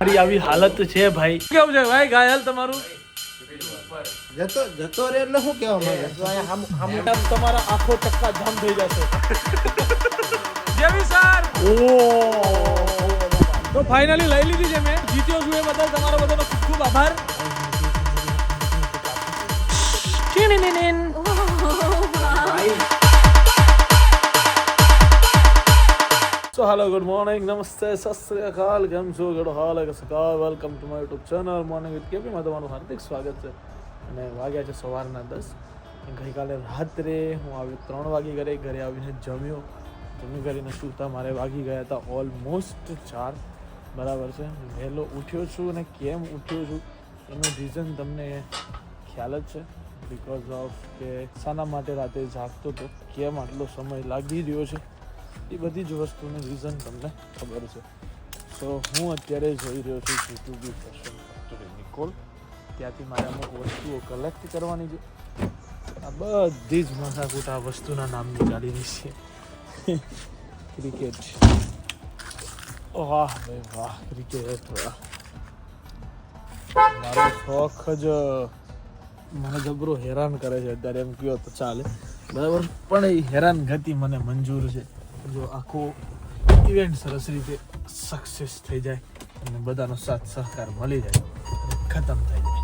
મારી આવી હાલત છે ભાઈ. કેવું છે ભાઈ ઘાયલ તમારું? જતો રે એટલે શું કહેવા માંગે? તમારા આખો ટક્કા જામ થઈ જશે. જેવી સર તો ફાઇનલી લઈ લીધી છે મેં. જીત્યો છું એ બદલ તમારો બધાનો ખૂબ ખૂબ આભાર. સો હેલો, ગુડ મોર્નિંગ, નમસ્તે, સત શ્રી અકાલ, કેમ છો? ગડો હાલ સકાર. Welcome to my YouTube channel morning with કેપીમાં તમારું હાર્દિક સ્વાગત છે. અને વાગ્યા છે સવારના 10. ગઈકાલે રાત્રે હું આવી 3 વાગે ઘરે આવીને જમી કરીને સૂતા મારે વાગી ગયા હતા ઓલમોસ્ટ 4. બરાબર છે. વહેલો ઉઠ્યો છું અને કેમ ઉઠ્યો છું એનું રીઝન તમને ખ્યાલ જ છે. બિકોઝ ઓફ કે શાના માટે રાતે જાગતો હતો, કેમ આટલો સમય લાગી રહ્યો છે, એ બધી જ વસ્તુનું રીઝન તમને ખબર છે. સો હું અત્યારે જઈ રહ્યો છું જીટુબી ફેશન ફેક્ટરી નિકોલ. ત્યાંથી મારે અમુક વસ્તુઓ કલેક્ટ કરવાની છે. આ બધી જ માથાકૂટ આ વસ્તુના નામની ચાલી રહી છે. ક્રિકેટ, વાહ ભાઈ વાહ, ક્રિકેટ વાહ. મારો શોખ જ મને જબરો હેરાન કરે છે અત્યારે, એમ કહો તો ચાલે, બરાબર. પણ એ હેરાન ગતિ મને મંજૂર છે જો આખો ઇવેન્ટ સરસ રીતે સક્સેસ થઈ જાય અને બધાનો સાથ સહકાર મળી જાય અને ખતમ થઈ જાય.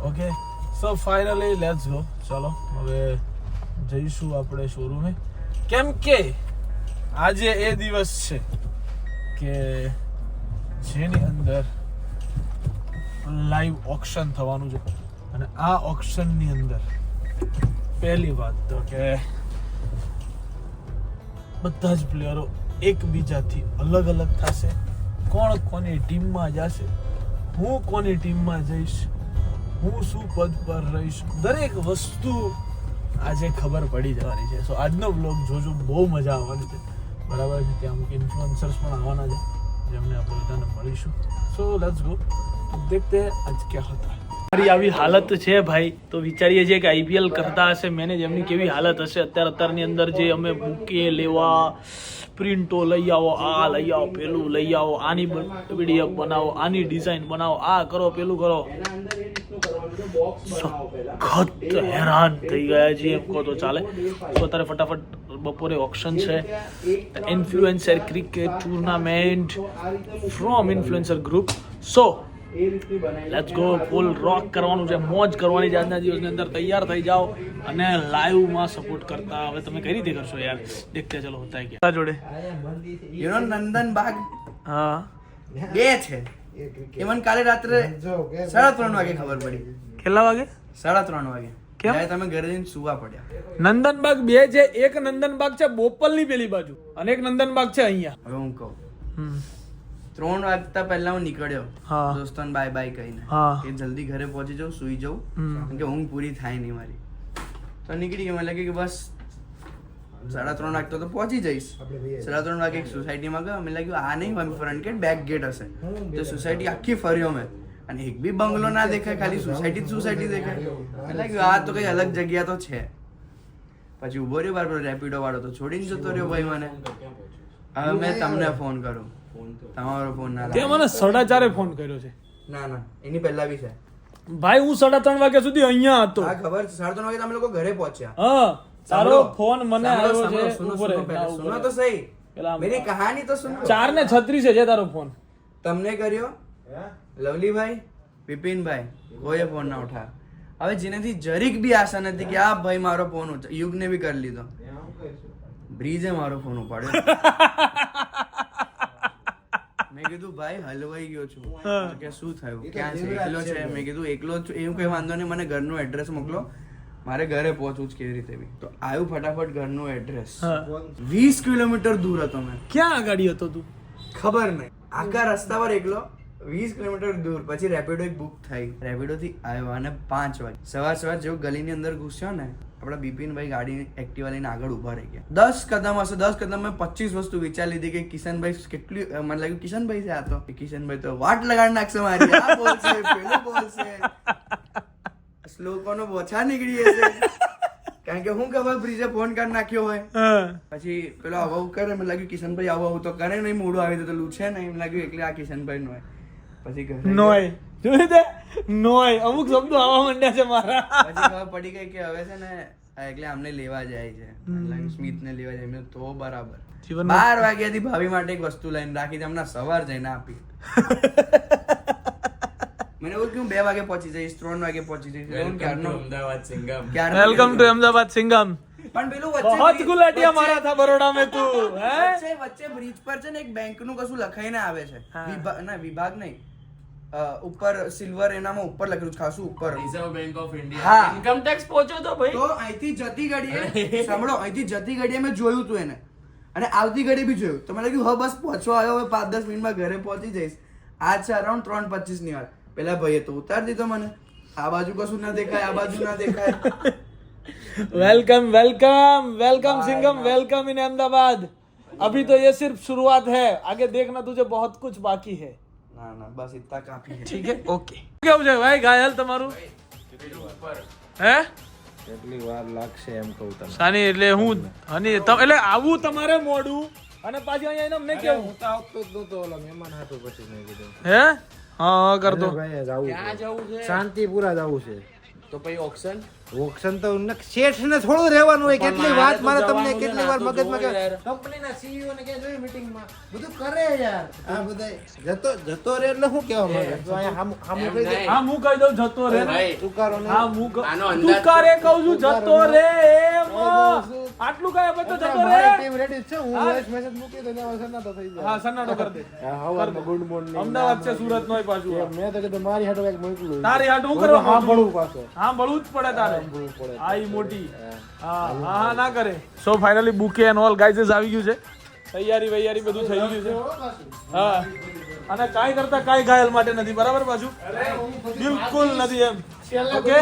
Okay, so finally let's go. ચાલો હવે જઈશું આપણે શોરૂમે, કેમ કે આજે એ દિવસ છે કે જેની અંદર લાઈવ ઓક્શન થવાનું છે. અને આ ઓક્શનની અંદર પહેલી વાત તો કે બધા જ પ્લેયરો એકબીજાથી અલગ અલગ થશે. કોણ કોની ટીમમાં જશે, હું કોની ટીમમાં જઈશ, હું શું પદ પર રહીશ, દરેક વસ્તુ આજે ખબર પડી જવાની છે. સો આજનો બ્લોગ જોજો, બહુ મજા આવવાની છે, બરાબર છે. ત્યાં અમુક ઇન્ફ્લુએન્સર્સ પણ આવવાના છે જેમને આપણે બધાને મળીશું. સો લેટ્સ ગો, દેખતે હૈ આજ ક્યા હોતા હૈ. મારી આવી હાલત છે ભાઈ, તો વિચારીએ છીએ કે આઈપીએલ કરતા હશે મેનેજ, એમની કેવી હાલત હશે અત્યારની અંદર. જે અમે બુકે લેવા, પ્રિન્ટો લઈ આવો, આ લઈ આવો, પેલું લઈ આવો, આની પીડીએફ બનાવો, આની ડિઝાઇન બનાવો, આ કરો, પેલું કરો, સખત હેરાન થઈ ગયા છીએ એમ કહો તો ચાલે. તો અત્યારે ફટાફટ બપોરે ઓક્શન છે, influencer cricket tournament from influencer group. So let's go, full rock કરવાનું છે, મોજ કરવાની છે આજના દિવસની અંદર. તૈયાર થઈ જાઓ અને લાઈવમાં સપોર્ટ કરતા. હવે તમે કઈ રીતે કરશો યાર, દેખતે ચલો હોતા હૈ ક્યા જોડે. યુ નો નંદન બાગ હા 2 છે. ઇવન કાલે રાત્રે 3:30 વાગે ખબર પડી. કેટલા વાગે? 3:30 વાગે. કેમ? ત્યારે તમે ઘરે જઈને સુવા પડ્યા. નંદનબાગ 2 છે. એક નંદનબાગ છે બોપલની પેલી બાજુ અને એક નંદનબાગ છે અહીંયા. હવે હું કહું 3 વાગતા પહેલા હું નીકળ્યો હા. દોસ્તોને બાય બાય કહીને હા. કે જલ્દી ઘરે પહોંચી જાઉં, સુઈ જાઉં, કેમ કે ઊંઘ પૂરી થાય નહીં મારી. તો નીકળી ગયો. મને લાગે કે બસ 3:30 વાગતો તો પહોંચી જઈશ. 3:30 વાગે એક સોસાયટીમાં ગયો. મને લાગ્યું આ નહીં હોય, ફ્રન્ટ ગેટ બેક ગેટ હશે. તો સોસાયટી આખી ફર્યો મેં અને એક બી બંગલો ના દેખાય, ખાલી સોસાયટી દેખાય. મને લાગ્યું આ તો કઈ અલગ જગ્યા તો છે. પછી ઉભો રહ્યો બાર, રેપિડો વાળો તો છોડીને જતો રહ્યો ભાઈ મને. હવે મેં તમને ફોન કરું, તમારો ફોન ના તે મને 4:30 ફોન કર્યો છે. ના એની પહેલા બી છે ભાઈ. હું 3:30 વાગ્યા સુધી અહીંયા હતો. હા ખબર છે. 3:30 વાગે તમે લોકો ઘરે પહોંચ્યા. હા, તારો ફોન મને આવ્યો છે. સુનો તો સહી, મેરી કહાની તો સુનો. 4:36 છે તારો ફોન. તમને કર્યો લવલીભાઈ, વિપિનભાઈ, કોઈએ ફોન ના ઉઠાવ્યો. હવે જેનાથી જરીક બી આશા નથી કે આ ભાઈ મારો ફોન યુગને બી કરી લીધો. બ્રીજે મારો ફોન ઉપાડ્યો. મેં કીધું ભાઈ હલવાઈ ગયો છું. કે શું થયું, ક્યાં છે, એકલો છે? મેં કીધું એકલો જ છું. એવું કઈ વાંધો નહીં, મને ઘરનું એડ્રેસ મોકલો, મારે ઘરે પહોંચવું જ કેવી રીતે બી. તો આવ્યું ફટાફટ ઘરનું એડ્રેસ. 20 કિલોમીટર દૂર હતો. મેં ક્યાં આગાડી હતો તું? ખબર નહીં, આખા રસ્તા પર એકલો 20 કિલોમીટર દૂર. પછી રેપિડો એક બુક થઈ, રેપિડો થી આવ્યો અને 5 વાગે સવાર જેવું ગલીની અંદર ઘૂસ્યો ને, આપણા બિપિનભાઈ ગાડી એક્ટિવા લઈને આગળ ઉભા રહી ગયા. 10 કદમ હશે, 10 કદમ મેં 25 વસ્તુ વિચારી લીધી કે કિશનભાઈ કેટલી, મને લાગ્યું કિશનભાઈ છે આ તો. કિશનભાઈ તો વાટ લગાડી નાખશે મારી, આ બોલશે, પેલું બોલશે, શ્લોકોનો બોછા નીકળી જશે. કારણ કે હું ખબર બ્રિજે ફોન કરી નાખ્યો હોય. પછી પેલો આવું કરે, મને લાગ્યું કિશનભાઈ આવું તો કરે નહીં, મોડું આવી તો છે નહીં, એમ લાગ્યું એટલે આ કિશનભાઈ નું હોય. પછી ઘરે નોય જોઈ દે નોય અમુક શબ્દો આવવા માંડ્યા છે મારા પછી ખબર પડી ગઈ કે હવે છે ને એટલે આમને લેવા જાય છે સ્મિત ને લેવા જાય મેં તો બરાબર જીવનમાં 12 વાગ્યાથી ભાભી માટે એક વસ્તુ લઈને રાખી છે હમણાં સવાર જઈને આપી મને એવું કે હું 2 વાગે પહોંચી જઈશ 3 વાગે પહોંચી જઈશ અમદાવાદ સિંગમ વેલકમ ટુ અમદાવાદ સિંગમ પણ પેલું बहुत गुलाटिया मारा था बड़ोड़ा में तू हैं વચ્ચે બ્રિજ પર છે ને એક બેંક નું કશું લખાઈને આવે છે વિભાગ નહીં ઉપર સિલ્વર એનામાં ઉપર લખેલું છે ખાસું ઉપર રિઝર્વ બેંક ઓફ હા. ઇન્ડિયા ઇન્કમ ટેક્સ પહોંચ્યો તો ભાઈ તો અહીંથી જતી ઘડીએ સાંભળો અહીંથી જતી ઘડીએ મેં જોયું તું એને અને આવતી ઘડી બી જોયું તો મને લાગ્યું હા બસ પહોંચવા આવ્યો હવે 5-10 મિનિટમાં ઘરે પહોંચી જઈશ આ છે અરાઉન્ડ 3:25 ની વાર પેલા ભાઈએ તો ઉતાર દીધો મને આ બાજુ કશું ના દેખાય આ બાજુ ના દેખાય welcome welcome welcome Singham welcome in Ahmedabad अभी तो ये सिर्फ शुरुआत है आगे देखना तुझे बहुत कुछ बाकी है ના ના બસ ઇतना કાફી છે ठीक है ओके કેવું છે ભાઈ ઘાયલ તમારું હે કેટલી વાર લાગશે એમ કહું તમને સાની એટલે હું હની એટલે આવું તમારે મોડું અને પાછી અહીંયા અમને કેવું હું તો આવતો જ નતો ઓલા મહેમાન હાટુ પછી મેં કીધું હે હા કર દો ભાઈ જાવું ક્યાં જવું છે શાંતિપુરા જાવું છે તો પછી ઓક્શન ઓક્શન તો શેઠ ને થોડું રહેવાનું હોય કેટલી મારે વાત તો મારે તમને જવાનું કેટલી છે, વાર આ તો મગજમાં જોવો યાર. કંપનીના સીઈઓ ને કે જોઈ મીટિંગ માં બધું કરે યાર આ બધા જતો રે એટલે શું કહેવા માંગે તો અહીંયા હામું કહી દે નહીં. હા હું કહી દઉં જતો રે ને. ભાઈ તુકારો ને હા હું આનો અંદાજ તુકારે કહું છું જતો રે એમ આટલું કઈ હવે તો જતો રે ટીમ રેડી છે હું વોઇસ મેસેજ મૂકી દે ને સન્નાટો થઈ જાય હા સન્નાટો કર દે હવારમાં ગુડ મોર્નિંગ અમદાવાદ છે સુરત નોય પાછું મેં તો કીધું મારી હાટો એક મોકલું તારી હાટ હું કરવા હા પડું પાછો હા બળવું જ પડે તારે પડવું પડે આ ઈ મોટી હા હા ના કરે so finally bouquet and all guys આવી ગયું છે તૈયારી બધું થઈ ગયું છે હા અને કાંઈ કરતા કાંઈ ઘાયલ માટે નથી બરાબર પાછું બિલકુલ નથી એમ ઓકે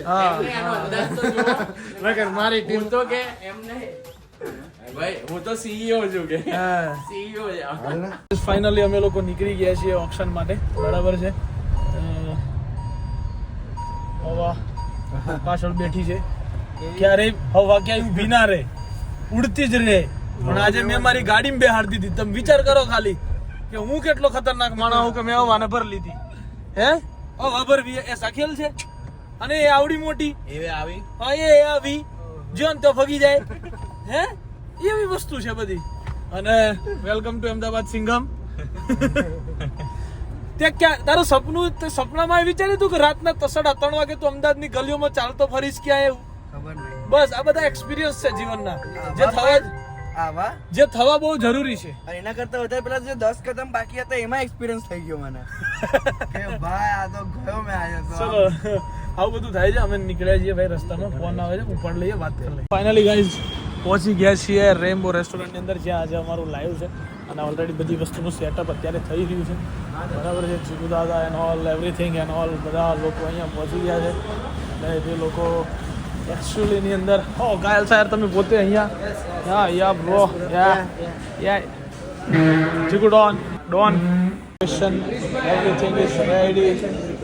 હા આનો અંદાજ તો જુઓ. નકર મારી ટીમ હું તો કે એમ નહીં ભાઈ હું તો સીઈઓ છું કે હા સીઈઓ છે ફાઇનલી અમે લોકો નીકળી ગયા છીએ ઓપ્શન માટે બરાબર છે હવા પાછળ બેઠી છે ક્યારેય હવા ક્યાંય ઊભી ના રહે ઉડતી જ રહે પણ આજે મેં મારી ગાડીમાં બેહાડી દીધી તમે વિચાર કરો ખાલી કે હું કેટલો ખતરનાક માણસ હું કે મેં હવાને ભર લીધી હે હવા ભરવી એ સાખેલ છે અને એ આવડી મોટી એવે આવી હા એ આવી જોન તો ફગી જાય હે એવી વસ્તુ છે બધી અને વેલકમ ટુ અમદાવાદ સિંઘમ ત્યાં ક્યાં તારું સપનું તે સપનામાં વિચાર્યું હતું કે રાતના 3:30 વાગે તું અમદાવાદની ગલીઓમાં ચાલતો ફરીશ ક્યાં એવું ખબર નહીં બસ આ બધા એક્સપિરિયન્સ છે જીવનના જે થવા બહુ જરૂરી છે અને એના કરતા વધારે પેલા જે 10 કદમ બાકી હતા એમાં એક્સપિરિયન્સ થઈ ગયો મને કે ભાઈ આ તો ગયો મેં આવ્યો તો ચલો આવું બધું થાય છે અમે નીકળ્યા છીએ ભાઈ રસ્તામાં ફોન આવે છે ઉપર લઈએ વાત કરી લઈએ ફાઇનલી ગાઈઝ પહોંચી ગયા છીએ રેમ્બો રેસ્ટોરન્ટની અંદર જ્યાં આજે અમારું લાઈવ છે અને ઓલરેડી બધી વસ્તુનું સેટઅપ અત્યારે થઈ રહ્યું છે બરાબર છે ચીકુ દાદા and all everything and all બધા લોકો અહીંયા પહોંચી ગયા છે અને જે લોકો એકચ્યુઅલીની અંદર હો ગાયલ સાહેબ તમે પોતે અહીંયા યા bro yeah Chiku don mission everything is ready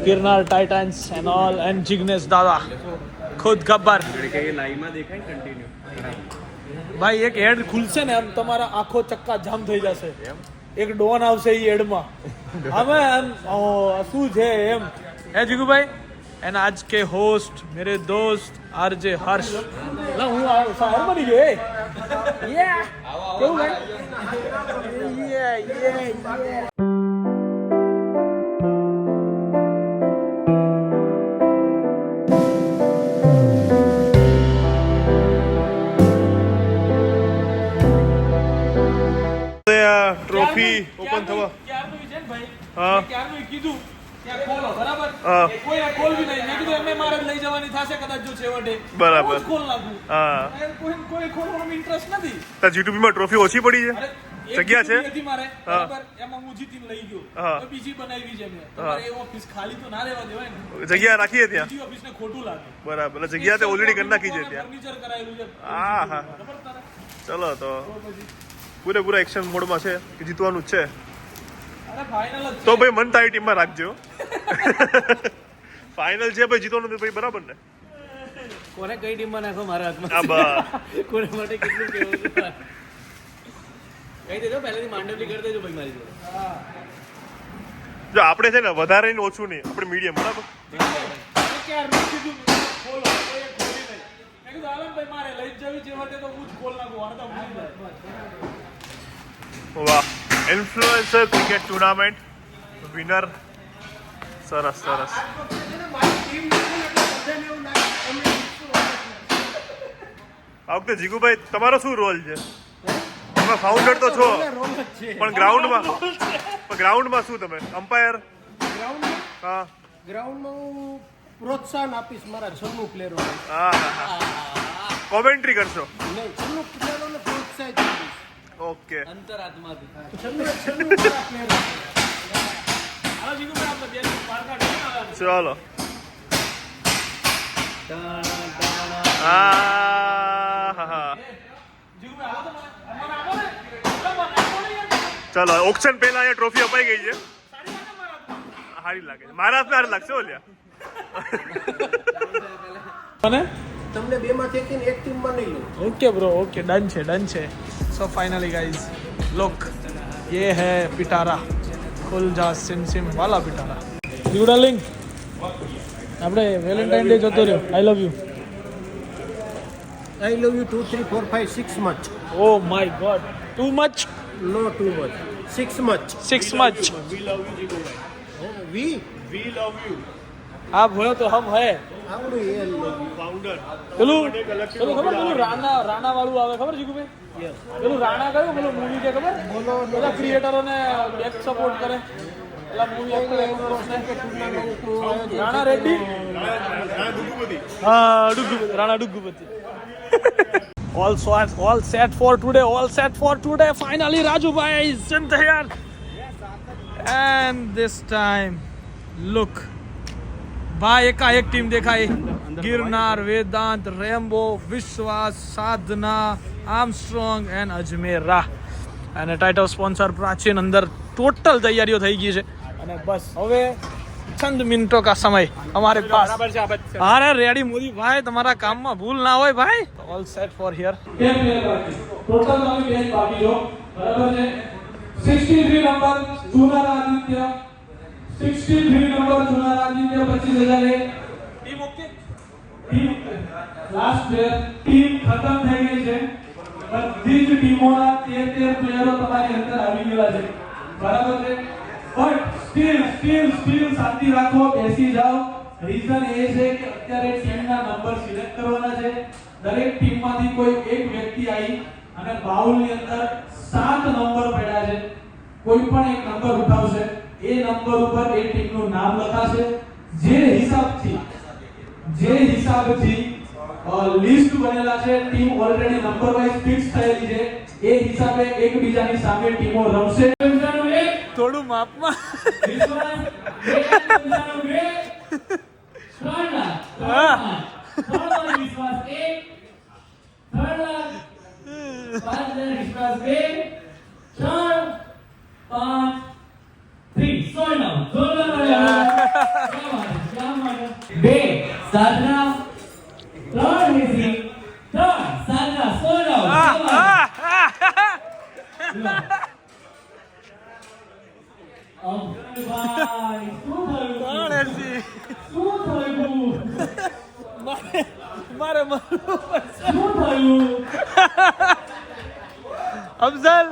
કિરનાર Titans and all and Jignesh દાદા ખુદ ગબ્બર ભાઈ એક એડ ખુલશે ને એમ તમારા આખો ચક્કા જામ થઈ જશે એક ડોન આવશે એ એડમાં અમે એમ શું છે એમ હે જીગુભાઈ એન્ડ આજ કે હોસ્ટ મેરે દોસ્ત આરજે હર્ષ ના હું સાહેબ બની ગયો એ કેવું ભાઈ યે ટ્રોફી ઓપન થવા ક્યારનું છે ને ભાઈ હા. ક્યારનું કીધું ત્યાં ખોલો બરાબર કોઈ ખોલવી નહીં મેં કીધું એમને મારે જ લઈ જવાની થશે કદાચ જો છેવટે બરાબર. હું જ ખોલ નાખું હા. કોઈ ખોલવાનો ઇન્ટરેસ્ટ નથી તો જીટીપી માં ટ્રોફી ઓછી પડી છે અરે એક જગ્યા છે? હતી મારે હા. બરાબર એમાં હું જીતીને લઈ ગયો હા. હવે બીજી બનાવી છે મેં તમારે એ ઓફિસ ખાલી તો ના રહેવા દેવાય ને જગ્યા રાખીએ ત્યાં બીજી ઓફિસને ખોટું લાગે બરાબર એટલે જગ્યા તો ઓલરેડી કરી નાખી છે ત્યાં ફર્નિચર કરાયેલું છે હા, હા. ખબર તારે? ચલો તો પૂરેપૂરા એક્શન મોડમાં છે કે જીતવાનું જ છે અરે ફાઇનલ જ તો ભાઈ મન તારી ટીમમાં રાખજો ફાઇનલ છે ભાઈ જીતવાનું તો ભાઈ બરાબર ને કોને કઈ ટીમમાં નાખો મારા હાથમાં આ બા કોને માટે કેટલું કેવું છે કહી દેજો પહેલેથી માંડવલી કરી દેજો ભાઈ મારી જોડે જો આપણે છે ને વધારે ને ઓછું નહીં, આપણે મીડિયમ, બરાબર? વાહ, ઇન્ફ્લુએન્સર ક્રિકેટ ટુર્નામેન્ટ વિનર. સરસ સરસ. આ વખતે જીગુભાઈ તમારો શું રોલ છે? તમે ફાઉન્ડર તો છો, પણ ગ્રાઉન્ડમાં શું તમે અમ્પાયર? હા, ગ્રાઉન્ડમાં હું પ્રોત્સાહન આપીશ મારા છન્નું પ્લેયરો. હા, કોમેન્ટ્રી કરશો? નહીં, છન્નું પ્લેયરોને પ્રોત્સાહિત કરીશ. ઓકે. છન્નું મારા પ્લેયરો. ચલો. ચલો, ઓક્શન પહેલા અહીંયા ટ્રોફી અપાઈ ગઈ છે. સારી લાગે છે. મારા હાથમાં સારી લાગશે. ઓલ્યા અને તમને બેમાંથી એક ટીમમાં નહીં લો. ओके ब्रो, ओके, डन है. सो फाइनली गाइस लुक, ये है पिटारा, फुल जा सिम वाला पिटारा. यू डार्लिंग, આપણે વેલેન્ટાઇન ડે જતો રહ્યો. I love you. I love you 2, 3, 4, 5, 6 much. Oh my God, too much? No too much. 6 much. 6 much. We आप हो तो हम है. આવડું એ પેલું ખબર, પેલું રાણા વાળું આવે ખબર જીગુભાઈ? પેલું રાણા કયું પેલું મૂવી કે ખબર? પેલા ક્રિએટરોને બેક સપોર્ટ કરે પેલા મૂવી એક્ટર રાણા રેડ્ડી. હા, Rana ડુગ્ગુપતિ. all set for today. Finally Rajubhai is in there. And this time look, भाई एकाएक टीम देखाई. गिरनार, वेदांत, रेम्बो, विश्वास, साधना, आर्मस्ट्रॉंग एंड अजमेरा. અને ટાઇટલ સ્પોન્સર પ્રાચીન. અંદર ટોટલ તૈયારીઓ થઈ ગઈ છે અને બસ હવે ચંદ મિનિટો કા સમય हमारे पास. अरे रेडी मोदी भाई, તમારા કામમાં ભૂલ ના હોય ભાઈ. All set for here. Total નવી બેચ બાકી જો, બરાબર છે. 63 નંબર જુનાર આદિત્ય, 63 નંબર જુનાર Aditya 25,000 team. Okay, team last player. Team ખતમ થઈ ગઈ છે. બધી જ ટીમોના 13 પ્લેયરો તમારી અંદર આવી ગયેલા છે, બરાબર છે. બટ સ્ટીલ શાંતિ રાખો, બેસી જાઓ. રીઝન એ છે કે અત્યારે ટીમના નંબર સિલેક્ટ કરવાના છે. દરેક ટીમમાંથી કોઈ એક વ્યક્તિ આવી અને બાઉલની અંદર 7 નંબર પડ્યા છે. કોઈ પણ એક નંબર ઉઠાવશે, એ નંબર ઉપર એ ટીમનું નામ લખાશે. જે હિસાબથી લિસ્ટ બનેલા છે, team already number wise fix થયેલી છે, એ હિસાબે એકબીજાની સામે ટીમો રમશે. થોડું માપમાં સાધના 3 હેસી 3 સાધના અફઝલ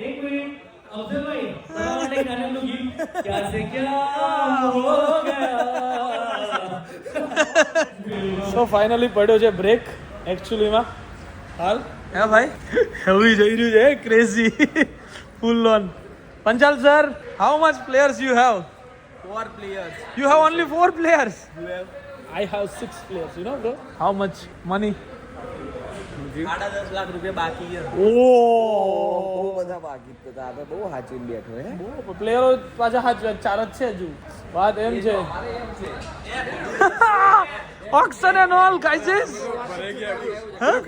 एक मिनट अफजल भाई तुम्हारे गाने में गीत क्या से क्या हो गया. સો ફાઇનલી પડ્યો છે બ્રેક એકચ્યુઅલીમાં હાલ. હે ભાઈ, હેવી જઈ રહ્યું છે, crazy full on. Panchal sir, how much players you have? 4 players. You have only 4 players? You have? I have 6 players, you know bro. How much money? 10.5 lakh રૂપિયા બાકી છે. Oh! બહુ બધા બાકી તો આપણે બહુ હાચીને બેઠો હે. બહુ પ્લેયરો પાછા હાથ 4 જ છે હજુ. વાત એમ છે. Auction and all guys.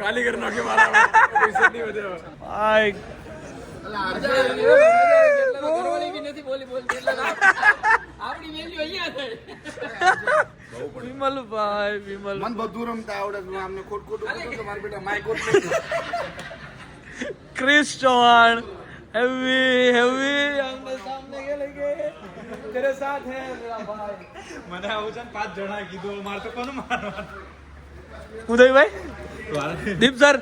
ખાલી કરી નાખે મારા પૈસા નહીં વધે. આય વિમલ ભાઈ, વિમલ મન બધું રમતા આવડે છે. આમને ખોટું તમારા બેટા માય કોટ क्रिस चौहान हेवी हेवी आमने सामने खेलेंगे तेरे साथ है मेरा भाई મને આવું છે 5 જણા કીધું માર તો કોનું મારવાનું उदय भाई दीप सर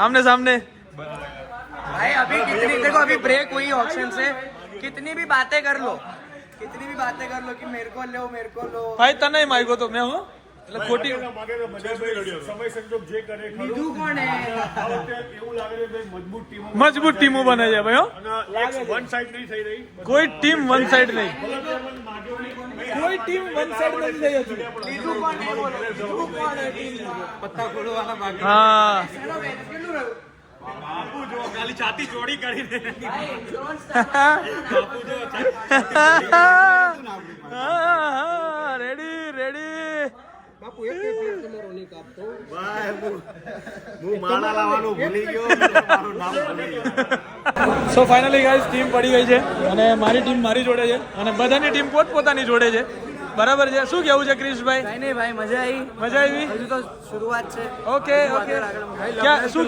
आमने सामने भाई अभी कितनी देखो अभी ब्रेक हुई ऑप्शन से कितनी भी बातें कर लो कि मेरे को लो भाई तने ही मार्गो तो मैं हूँ એટલે ખોટી સમય સંજોગ જે કરે બીજું કોણ હે એવું લાગે છે ભાઈ મજબૂત ટીમો મજબૂત ટીમો બને છે ભાઈ હો વન સાઈડ નહીં થઈ રહી કોઈ ટીમ વન સાઈડ નહીં કોઈ ટીમ વન સાઈડ નથી થઈ હતી બીજું કોણ હે બોલો બીજું કોણ હે ટીમ પત્તા ખોલવાના બાકી હા કેટલું રહ્યું બાપુ જો ખાલી છાતી ચોડી કરીને રેડી રેડી હું માળા લાવવાનું ભૂલી ગયો મારું નામ ભૂલી ગયો સો ફાઇનલી ગાઈસ ટીમ પડી ગઈ છે અને મારી ટીમ મારી જોડે છે અને બધાની ટીમ પોતપોતાની જોડે છે બરાબર છે શું કેવું છે ક્રિશભાઈ કઈ નહીં ભાઈ મજા આવી હજુ તો શરૂઆત છે ઓકે ઓકે ક્યાં શું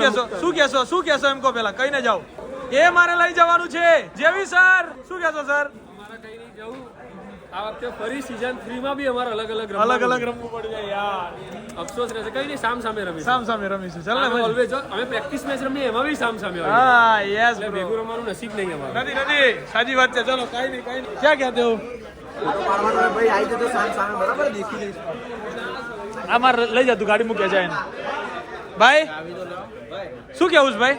કહેશો એમ કહો પેલા કહીને જાઓ એ મારે લઈ જવાનું છે જેવી સર શું કહેશો સર અમારા કઈ નહીં જવું આ વખતે ફરી સીઝન 3 માં બી અમારે અલગ અલગ રમવું પડી જાય યાર અફસોસ રહેશે કઈ નહીં સામે રમી સામે રમીશું ચાલ ને ઓલવેઝ અમે પ્રેક્ટિસ મેચ રમીએ એમાં બી સામે હા યસ એટલે ભેગું રમવાનું નસીબ નહીં અમારું નથી સાચી વાત છે ચલો કઈ નહીં ક્યાં કહેતે હો ભાઈ આવી જતો સામે બરાબર દેખી લઈશ આ માર લઈ જા તું ગાડી મૂકે જાય ભાઈ શું કેવું છે ભાઈ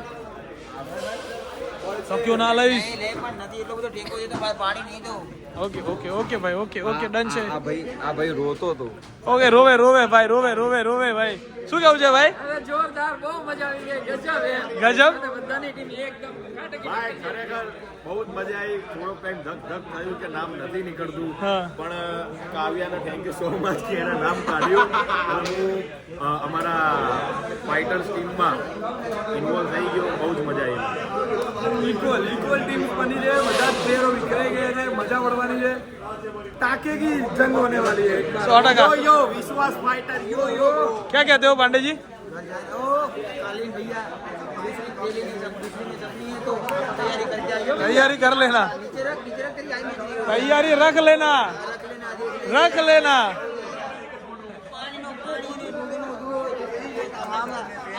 તો ક્યું ના લઈશ નથી એટલો બધો ટેકો છે તો પાણી નહીં દો ઓકે ભાઈ ઓકે ડન છે આ ભાઈ રોતો હતો ઓકે રોવે ભાઈ રોવે ભાઈ શું કેવું છે ભાઈ અરે જોરદાર બહુ મજા આવી ગઈ ગજબ ગજબ બધાની ટીમ એકદમ ભાઈ ખરેખર બહુ જ મજા આવી થોડો ટાઈમ ધક થયું કે નામ નથી નીકળતું હા. પણ કાવ્યાને થેન્ક યુ સો મચ કે એને નામ કાઢ્યું અને હું અમારા ફાઇટર્સ ટીમમાં ઇન્વોલ્વ થઈ ગયો બહુ જ મજા આવી ઇક્વલ ટીમ બની છે બધા પ્લેયરો વિખરાઈ ગયા છે મજા પડવાની છે टाके की जंग होने वाली है 100% यो विश्वास फाइटर यो क्या कहते हो पांडे जी कालीन भैया दूसरी जपनी है तो तैयारी करके आइयो तैयारी कर लेना नीचे रख तेरी आई नहीं तैयारी रख लेना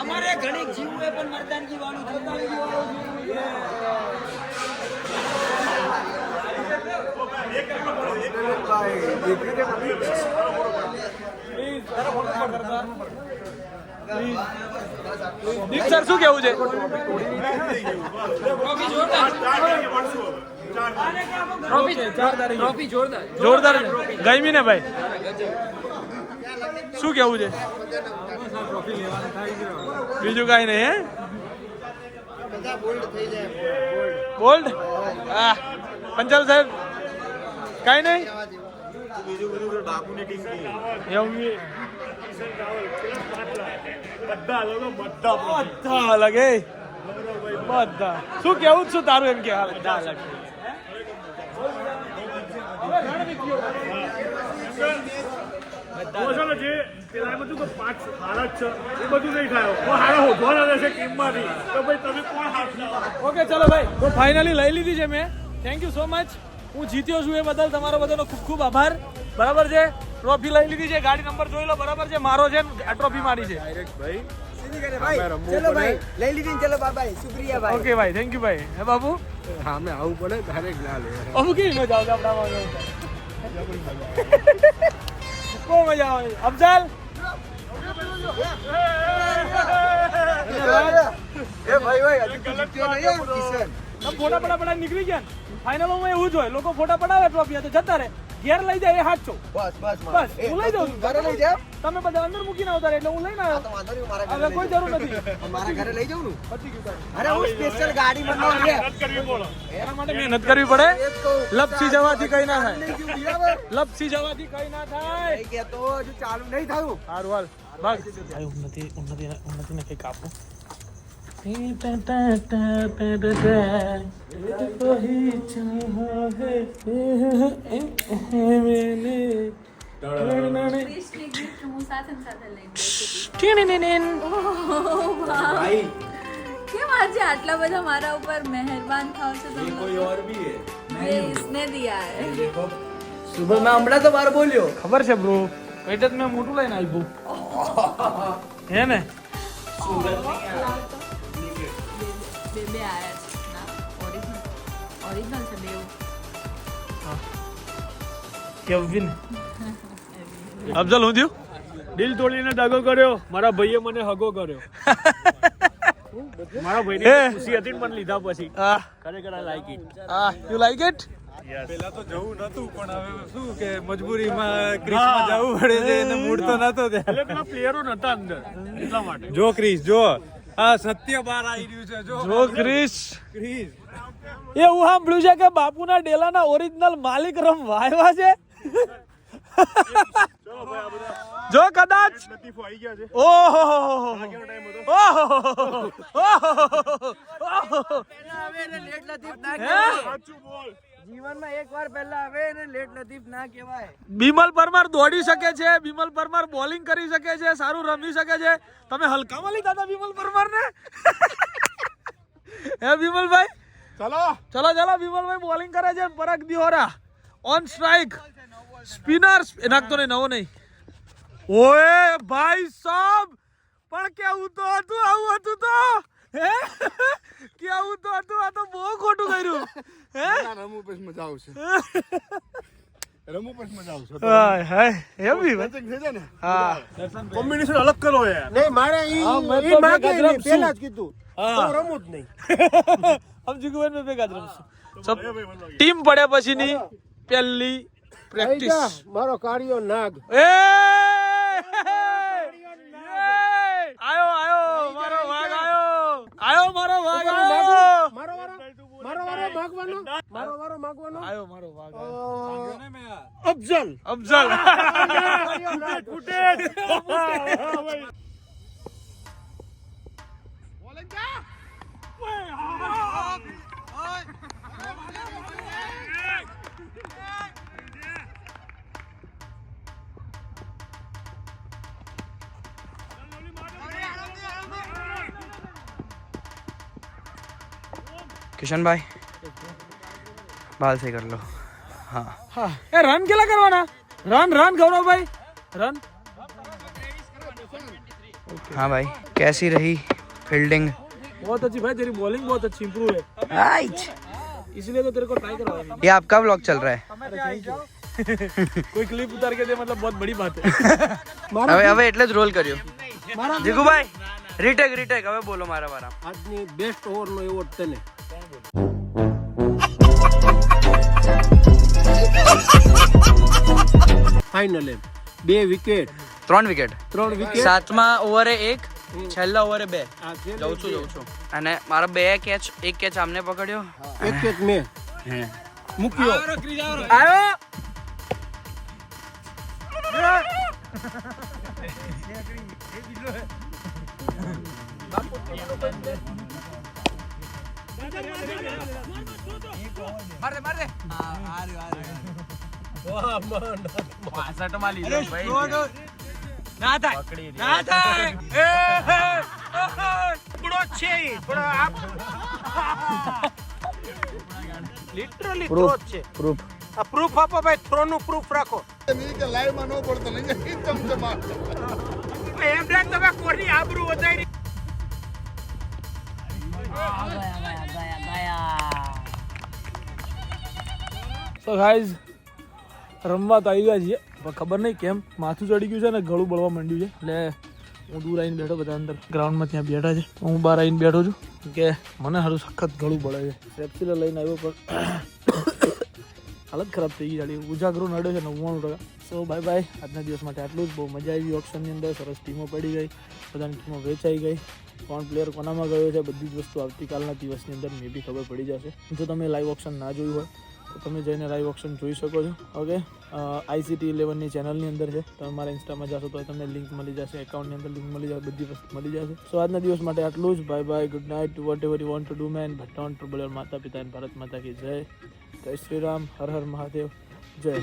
અમારે ઘણી જીવ પણ મરદાનગી વાળું સર શું કેવું છે ટ્રોફી જોરદાર જોરદાર ગમી ને ભાઈ શું કેવું છે બીજું કઈ નહીં હે બોલ્ડ હા પંચાલ સાહેબ કઈ નહીં એવું બધા અલગ હે બધા શું કેવું છું તારું એમ કે હાલ બધા અલગ જે પેલા બધું તો 5 હાલત છે એ બધું નહીં થાય હારા હોધવાના રહેશે ટીમમાંથી તો ભાઈ તમે કોણ હાથ ઓકે ચલો ભાઈ તો ફાઇનલી લઈ લીધી છે મેં થેન્ક યુ સો મચ હું જીત્યો છું એ બદલ તમારો બધાનો ખૂબ ખૂબ આભાર બરાબર છે ટ્રોફી લઈ લીધી છે ગાડી નંબર જોઈ લો બરાબર છે મારો છે આ ટ્રોફી મારી છે ચલો ભાઈ લઈ લીધી ચલો બાય શુક્રિયા ભાઈ ઓકે ભાઈ થેન્ક યુ ભાઈ હે બાબુ સામે આવું પડે ડાયરેક્ટ ના લે અમુક કેવી મજા આવશે આપણામાં બહુ મજા આવે અફઝલ એ ભાઈ હજી તો જીત્યો નહીં કિશન ફોટા પડા નીકળી ગયા ફાઇનલમાં એવું જ હોય લોકો ફોટા પડાવે ટ્રોફી તો જતા રહે ઘેર લઈ જાય એ હાચો બસ બસ હું લઈ જાઉં છું ઘરે લઈ જાવ તમે બધા અંદર મૂકીને આવતા રહે એટલે હું લઈને આવ્યો તો વાંધો નહીં મારા હવે કોઈ જરૂર નથી મારા ઘરે લઈ જાઉં ને પતી ગયું તારું. અરે હું સ્પેશિયલ ગાડી બનાવું છે એના માટે મહેનત કરવી પડે લપસી જવાથી કઈ ના થાય લઈ ગયું બરાબર લપસી જવાથી કઈ ના થાય કઈ કે તો હજુ ચાલુ નહીં થયું સારું હાલ ભાગ ઉન્નતિ ને કઈક આપો ક્રિશની ગિફ્ટ હું સાથે લઈને બેઠી હતી. ઓહ, વાહ. ભાઈ કે કેમ આજે આટલા બધા મારા ઉપર મહેરબાન થાવ છો તમે કોઈ ઓર ભી હે મેં इसने दिया है સુબહ મેં હમણાં તો બાર બોલ્યો ખબર છે બ્રો એટલે જ મેં મોટું લઈને આવ્યું હે ને બે આયા છે ના ઓરિજિનલ છે બેવ કેવિન અફઝલ હું થયું દિલ તોડીને દાગો કર્યો મારા ભાઈએ મને હગો કર્યો મારા ભાઈને ખુશી હતી ને મને લીધા પછી ખરેખર I like it you like it પેલા તો જવું નતું પણ હવે શું કે મજબૂરીમાં ક્રિસમાં જવું પડે છે એને મૂડ તો નતો એટલે પેલા પ્લેયરો નતા અંદર એટલા માટે જો ક્રિસ જો આ સત્ય બહાર આવી રહ્યું છે જો ક્રિસ ક્રિસ એવું સાંભળ્યું છે કે બાપુના ડેલાના ઓરિજિનલ માલિક રમવા આવ્યા છે જો કદાચ લતીફો આવી ગયા છે ઓહો જીવનમાં એકવાર પહેલા આવે એને લેટ લતીફ ના કહેવાય. બિમલ પરમાર દોડી શકે છે, બિમલ પરમાર બોલિંગ કરી શકે છે, સારું રમી શકે છે. તમે હલકામાં લીધા હતા બિમલ પરમાર ને હે બિમલભાઈ? ચલો બિમલભાઈ બોલિંગ કરે છે. પરાગ દિહોરા ઓન સ્ટ્રાઇક, સ્પિનર નાખતો નહીં, નવો નહીં. ઓએ ભાઈ સાહેબ, પણ કેવું તો હતું, આવું હતું તો હે કેવું તો હતું, આ તો બહુ ખોટું કર્યું હે. રમવું પછી મજા આવશે. હાય હાય હેવી ને હા કોમ્બિનેશન અલગ કરો યાર. નહીં મારે ઈ માગે નહીં, પહેલા જ કીધું તો રમું જ નહીં. હમ જીગુભાઈ મેં ભેગા જ રમશું. ટીમ પડ્યા પછીની પહેલી પ્રેક્ટિસ. મારો કાર્યો નાગ આયો મારો વાઘ આયો મારો વાઘ આયો મારો વાઘ અફઝલ કિશન ભાઈ બાલ से कर लो. हाँ हाँ ए रन केला करवाना, रन गौरव भाई रन. हाँ भाई कैसी रही फील्डिंग? बहुत अच्छी भाई, तेरी बॉलिंग बहुत अच्छी इंप्रूव है, इसलिए तो तेरे को ट्राई करवाया. ये आपका व्लॉग चल रहा है? कोई क्लिप उतार के दे, मतलब बहुत बड़ी बात है. હવે એટલે જ રોલ કર્યો. જીગુભાઈ રીટેક હવે બોલો મારા વાળા. આજની બેસ્ટ ઓવરનો એવોર્ડ તને. ફાઇનલ 2 વિકેટ 3 વિકેટ 7મા ઓવરે 1, છેલ્લા ઓવરે 2. જઉં છું અને મારા 2 કેચ, 1 કેચ આમને પકડ્યો, એક કેચ મેં મૂક્યો. આવ્યો. માર દે. લિટરલી થ્રો છે. પ્રૂફ આપો ભાઈ, થ્રો નું પ્રૂફ રાખો. લાઈવ માં ન પડતો નહીં ચમચમા. એમ લાગ તમે કોની આબરૂ વધારી. તો ગાઈઝ રમવા તો આવી ગયા છીએ, પણ ખબર નહીં કેમ માથું ચડી ગયું છે ને ગળું બળવા માંડ્યું છે. એટલે હું દૂર આવીને બેઠો, બધા અંદર ગ્રાઉન્ડમાં ત્યાં બેઠા છે, હું બહાર આવીને બેઠો છું કે મને સારું સખત ગળું બળે છે. સેપ્સિલર લઈને આવ્યો પણ હાલત ખરાબ થઈ ગઈ ગાડી. ઉજાગરો નડ્યો છે 99%. સો બાય બાય, આજના દિવસ માટે આટલું જ. બહુ મજા આવી ઓપ્શનની અંદર, સરસ ટીમો પડી ગઈ, બધાની ટીમો વેચાઈ ગઈ, કોણ પ્લેયર કોનામાં ગયો છે બધી જ વસ્તુ આવતીકાલના દિવસની અંદર મે બી ખબર પડી જશે. જો તમે લાઈવ ઓપ્શન ના જોયું હોય તો તમે જઈને લાઈવ ઓપ્શન જોઈ શકો છો. ઓકે, ICT11ની ચેનલની અંદર છે, તમે મારા ઇન્સ્ટામાં જશો તો તમને લિંક મળી જશે, એકાઉન્ટની અંદર લિંક મળી જશે, બધી વસ્તુ મળી જશે. સો આજના દિવસ માટે આટલું જ. Bye bye, good night, whatever you want to do man, but don't trouble your માતા પિતા એન્ડ ભારત માતા કી જય. જય શ્રી રામ, હર હર મહાદેવ, જય.